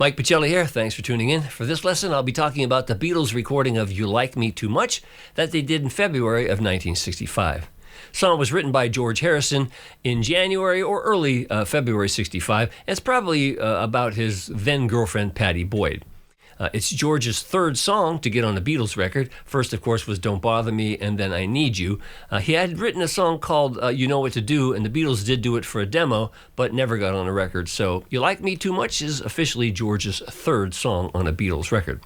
Mike Pachelli here. Thanks for tuning in. For this lesson, I'll be talking about the Beatles' recording of You Like Me Too Much that they did in February of 1965. The song was written by George Harrison in January or early February 65. It's probably about his then-girlfriend, Pattie Boyd. It's George's third song to get on a Beatles record. First, of course, was Don't Bother Me, and then I Need You. He had written a song called You Know What to Do, and the Beatles did do it for a demo, but never got on a record. So You Like Me Too Much is officially George's third song on a Beatles record.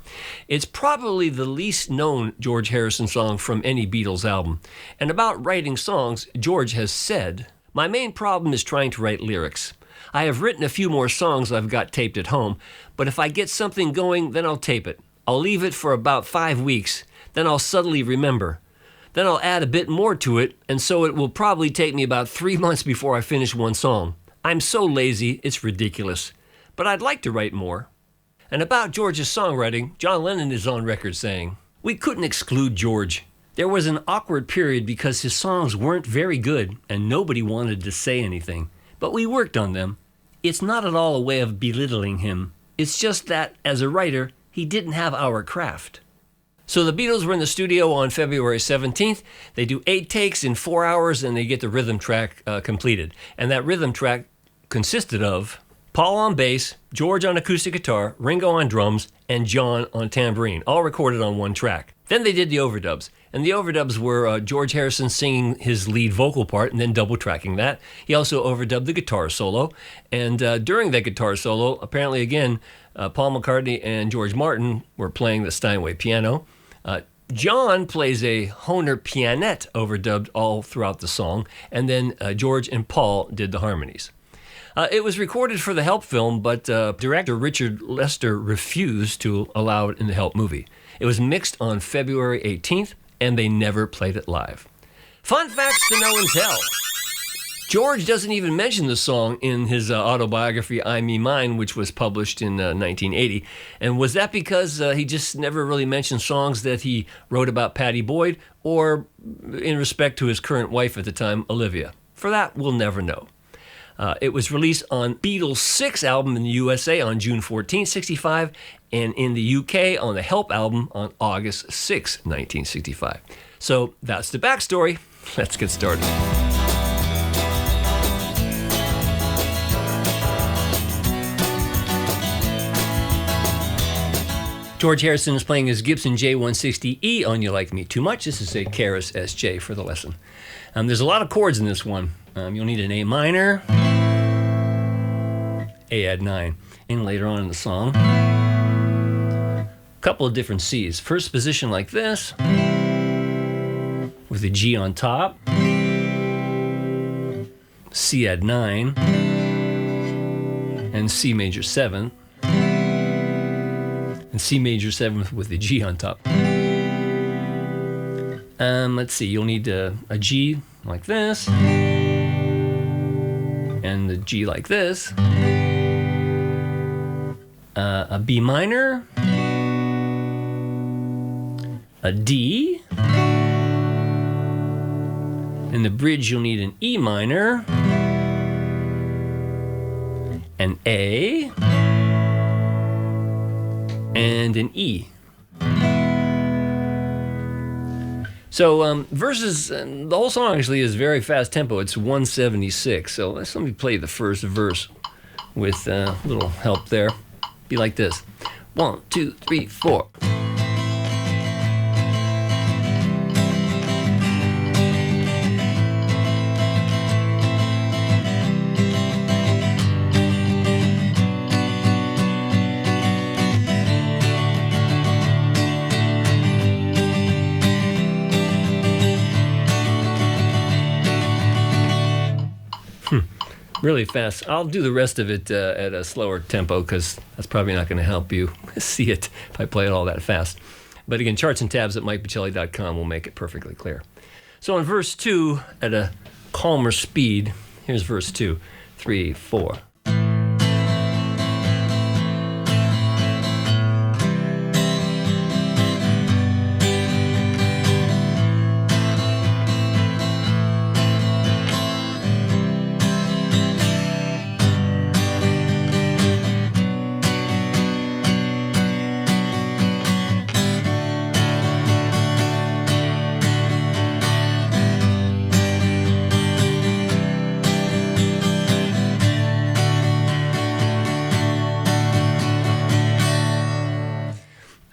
It's probably the least known George Harrison song from any Beatles album. And about writing songs, George has said, "My main problem is trying to write lyrics. I have written a few more songs I've got taped at home, but if I get something going, then I'll tape it. I'll leave it for about 5 weeks, then I'll suddenly remember. Then I'll add a bit more to it, and so it will probably take me about 3 months before I finish one song. I'm so lazy, it's ridiculous. But I'd like to write more." And about George's songwriting, John Lennon is on record saying, "We couldn't exclude George. There was an awkward period because his songs weren't very good, and nobody wanted to say anything. But we worked on them. It's not at all a way of belittling him. It's just that, as a writer, he didn't have our craft." So the Beatles were in the studio on February 17th. They do 8 takes in 4 hours, and they get the rhythm track completed. And that rhythm track consisted of Paul on bass, George on acoustic guitar, Ringo on drums, and John on tambourine, all recorded on one track. Then they did the overdubs. And the overdubs were George Harrison singing his lead vocal part and then double tracking that. He also overdubbed the guitar solo. And during that guitar solo, apparently again, Paul McCartney and George Martin were playing the Steinway piano. John plays a Hohner pianette overdubbed all throughout the song. And then George and Paul did the harmonies. It was recorded for the Help film, but director Richard Lester refused to allow it in the Help movie. It was mixed on February 18th, and they never played it live. Fun facts to know and tell. George doesn't even mention the song in his autobiography, I Me Mine, which was published in 1980. And was that because he just never really mentioned songs that he wrote about Pattie Boyd, or in respect to his current wife at the time, Olivia? For that, we'll never know. It was released on Beatles' 6th album in the USA on June 14, 65, and in the UK on the Help album on August 6, 1965. So that's the backstory. Let's get started. George Harrison is playing his Gibson J160E on You Like Me Too Much. This is a Keras SJ for the lesson. There's a lot of chords in this one. You'll need an A minor, A add 9, and later on in the song, a couple of different C's. First position like this, with a G on top, C add 9, and C major 7, and C major 7 with the G on top. Let's see, you'll need a G like this, and the G like this, a B minor, a D, in the bridge you'll need an E minor, an A, and an E. So verses, the whole song actually is very fast tempo. It's 176. So let me play the first verse with a little help there. Be like this. 1, 2, 3, 4. Really fast. I'll do the rest of it at a slower tempo because that's probably not going to help you see it if I play it all that fast. But again, charts and tabs at MikePachelli.com will make it perfectly clear. So in verse 2, at a calmer speed, here's verse 2, 3, 4.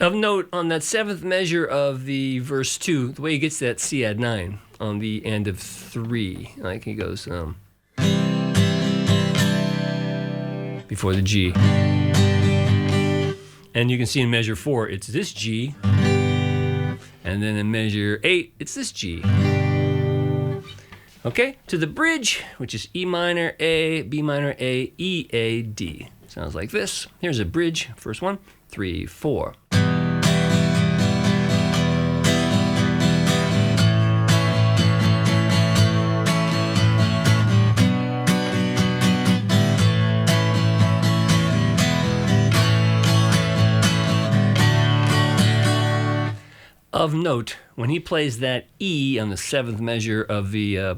Of note, on that seventh measure of the verse 2, the way he gets that C add 9 on the end of 3, like he goes before the G. And you can see in measure 4, it's this G. And then in measure 8, it's this G. Okay, to the bridge, which is E minor, A, B minor, A, E, A, D. Sounds like this. Here's a bridge, first one, 3, 4. Of note, when he plays that E on the seventh measure of the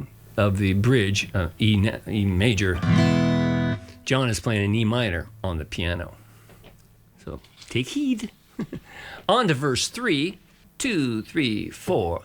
bridge, E major, John is playing an E minor on the piano. So take heed. On to verse 3, 2, 3, 4.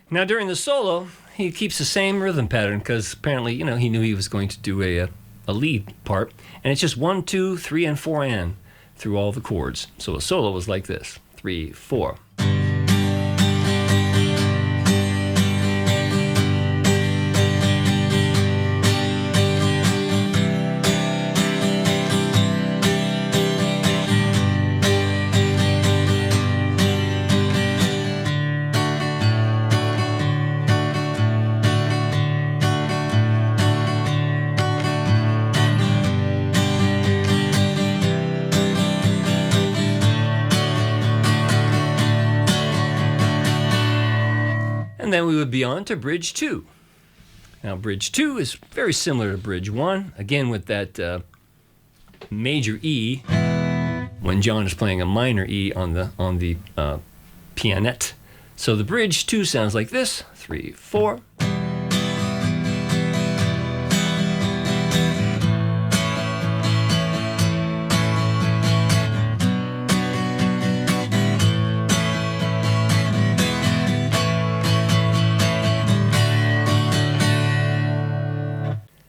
Now, during the solo, he keeps the same rhythm pattern because apparently, he knew he was going to do a lead part. And it's just 1, 2, 3, and 4 and through all the chords. So a solo was like this, 3, 4. And then we would be on to bridge 2. Now, bridge 2 is very similar to bridge 1, again with that major E when John is playing a minor E on the pianette. So the bridge 2 sounds like this, 3, 4.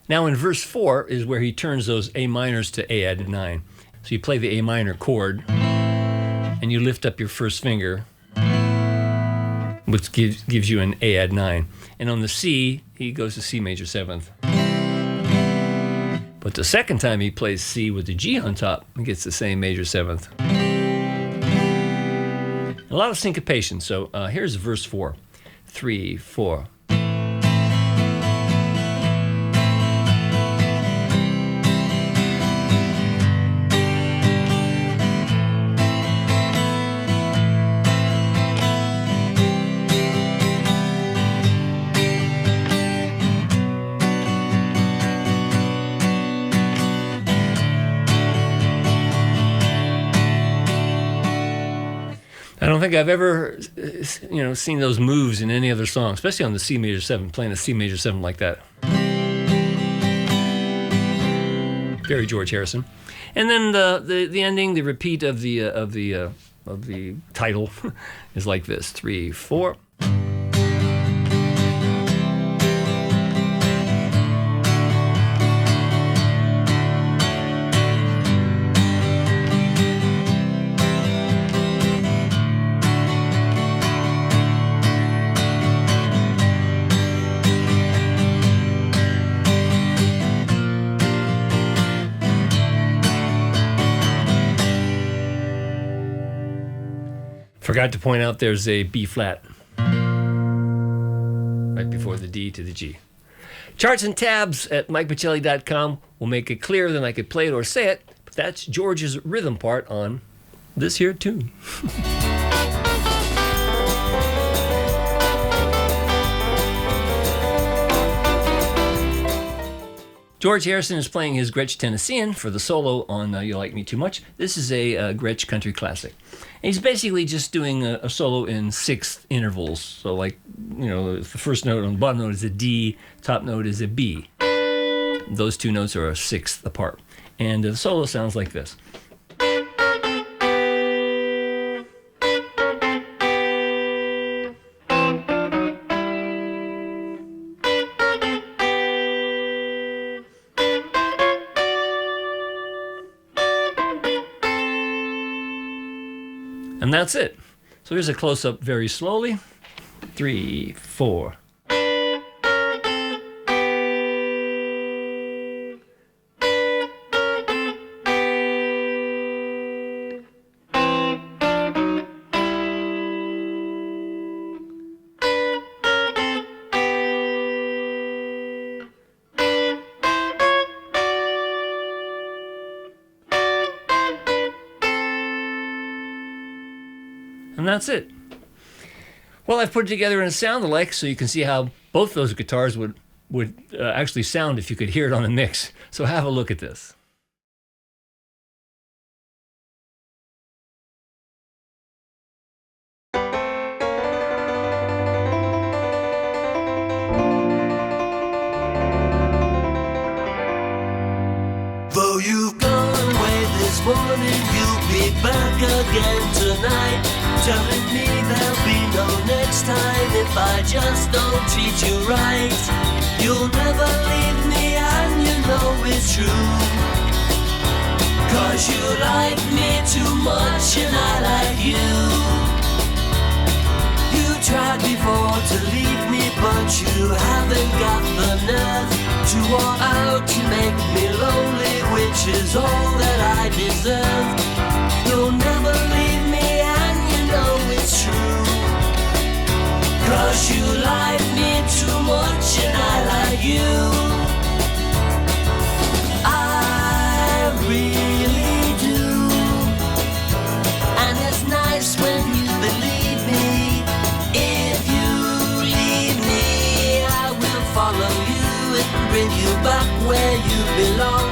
Now in verse 4 is where he turns those A minors to A added 9. So you play the A minor chord, and you lift up your first finger, which gives you an A add 9. And on the C, he goes to C major 7th. But the second time he plays C with the G on top, he gets the same major 7th. A lot of syncopation. So here's verse 4. 3, 4. I don't think I've ever, seen those moves in any other song, especially on the C major 7, playing a C major 7 like that. Very George Harrison. And then the ending, the repeat of the title is like this: 3, 4. Forgot to point out there's a B flat right before the D to the G. Charts and tabs at MikePachelli.com will make it clearer than I could play it or say it, but that's George's rhythm part on this here tune. George Harrison is playing his Gretsch Tennessean for the solo on You Like Me Too Much. This is a Gretsch country classic. And he's basically just doing a solo in sixth intervals. So like, the first note on the bottom note is a D, top note is a B. Those two notes are a sixth apart. And the solo sounds like this. And that's it. So here's a close-up very slowly. 3, 4. And that's it. Well, I've put it together in a sound alike so you can see how both those guitars would actually sound if you could hear it on the mix. So have a look at this. Though you've gone away this morning, you'll be back again tonight. Telling me there'll be no next time if I just don't treat you right. You'll never leave me and you know it's true. 'Cause you like me too much and I like you. You tried before to leave me but you haven't got the nerve to walk out to make me lonely, which is all that I deserve. You'll never leave me and you know it's true. 'Cause you like me too much and I like you. I really do. And it's nice when you believe me. If you leave me, I will follow you and bring you back where you belong.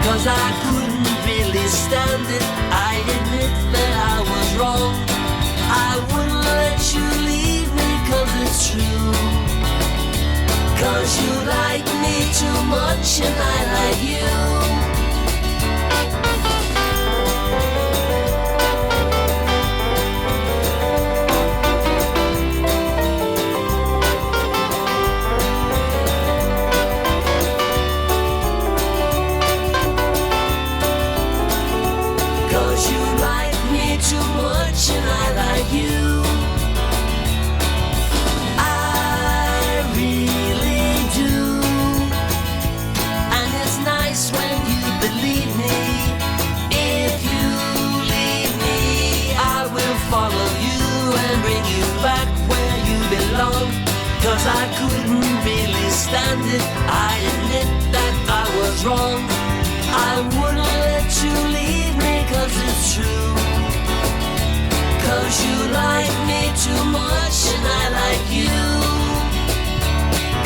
'Cause I couldn't really stand it, I admit that I was wrong. I wouldn't let you leave me 'cause it's true. 'Cause you like me too much and I like you. And I like you. I really do. And it's nice when you believe me. If you leave me, I will follow you and bring you back where you belong. 'Cause I couldn't really stand it, I admit that I was wrong. I wouldn't let you leave me 'cause it's true. 'Cause you like me too much and I like you.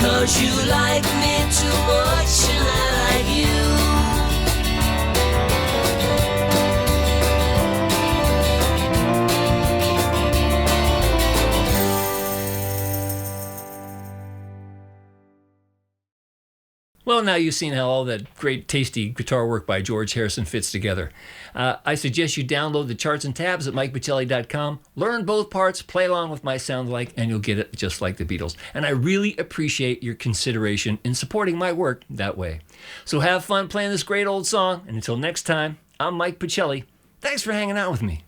'Cause you like me too much and I like you. Well, now you've seen how all that great, tasty guitar work by George Harrison fits together. I suggest you download the charts and tabs at MikePachelli.com, learn both parts, play along with my sound alike, and you'll get it just like the Beatles. And I really appreciate your consideration in supporting my work that way. So have fun playing this great old song, and until next time, I'm Mike Pachelli. Thanks for hanging out with me.